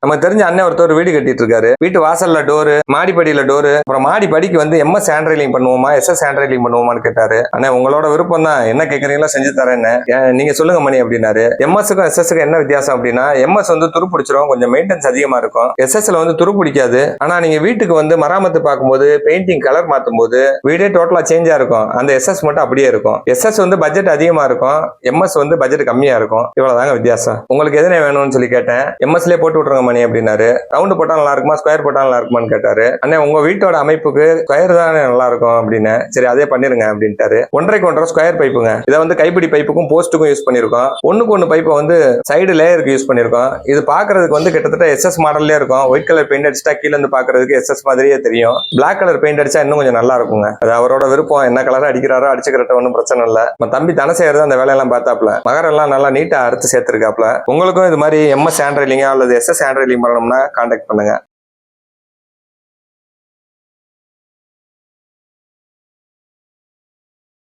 நமக்கு தெரிஞ்ச அண்ணன் ஒருத்தர் வீடு கட்டிட்டு இருக்காரு. வீட்டு வாசல்ல டோரு, மாடிப்படியில டோரு, அப்புறம் மாடி படிக்கு வந்து எம்எஸ் ஹேண்ட் ரைலிங் பண்ணுவோமா எஸ்எஸ் ஹேண்ட் ரைலிங் பண்ணுவோமான்னு கேட்டாரு. அண்ணா உங்களோட விருப்பம் தான், என்ன கேட்கறீங்களோ செஞ்சு தரேன்னு. நீங்க சொல்லுங்க மணி அப்படின்னாரு. எம்எஸ்க்கும் எஸ்எஸ்க்கும் என்ன வித்தியாசம் அப்படின்னா, எம்எஸ் வந்து துரு பிடிச்சிரும், கொஞ்சம் மெயின்டெனன்ஸ் அதிகமா இருக்கும். எஸ்எஸ்ல வந்து துரு பிடிக்காது. ஆனா நீங்க வீட்டுக்கு வந்து மராமத்து பார்க்கும்போது பெயிண்டிங் கலர் மாத்தும் போது வீடே டோட்டலா சேஞ்சா இருக்கும். அந்த எஸ்எஸ் மட்டும் அப்படியே இருக்கும். எஸ்எஸ் வந்து பட்ஜெட் அதிகமா இருக்கும், எம்எஸ் வந்து பட்ஜெட் கம்மியா இருக்கும். இவ்வளவுதாங்க வித்தியாசம். உங்களுக்கு எதுனே வேணும்னு சொல்லி கேட்டேன். எம்எஸ்லயே போட்டு விட்டுருங்க மணி அப்படின்னாரு. ரவுண்டு போட்டா நல்லா இருக்குமா ஸ்கொயர் போட்டா நல்லா இருக்குமான்னு கேட்டாரு. அண்ணே உங்க வீட்டோட அமைப்புக்கு ஸ்கொயர் தானே நல்லா இருக்கும் அப்படின்னு. சரி அதே பண்ணிருங்க அப்படின்ட்டாரு. 1.5 ஸ்கொயர் பைப்புங்க. இதை வந்து கைப்பிடி பைப்புக்கும் போஸ்ட்டுக்கும் யூஸ் பண்ணிருக்கோம். 1:1 பைப்பை வந்து சைடு லேயருக்கு யூஸ் பண்ணிருக்கோம். இது பாக்குறதுக்கு வந்து கிட்டத்தட்ட எஸ்எஸ் மாடல்லே இருக்கும். ஒயிட் கலர் பெயிண்ட் அடிச்சா கீழே இருந்து பாக்குறதுக்கு எஸ்எஸ் மாதிரியே தெரியும். பிளாக் கலர் பெயிண்ட் அடிச்சா இன்னும் கொஞ்சம் நல்லா இருக்குங்க. அது அவரோட விருப்பம். என்ன கலர் அடிக்கிறாரோ அடிச்சுக்கிறட்ட ஒன்றும் பிரச்சனை இல்லை. தம்பி தனசேகர் அந்த வேலையெல்லாம் பார்த்தாப்ல. மகரெல்லாம் நல்லா நீட்டா அறுத்து சேர்த்திருக்காப்ல. உங்களுக்கும் இது மாதிரி எம்எஸ் ஹேண்ட் ரைலிங்கா அல்லது எஸ்எஸ் ஹேண்ட் ரைலிங் பண்ணணும்னா கான்டாக்ட் பண்ணுங்க.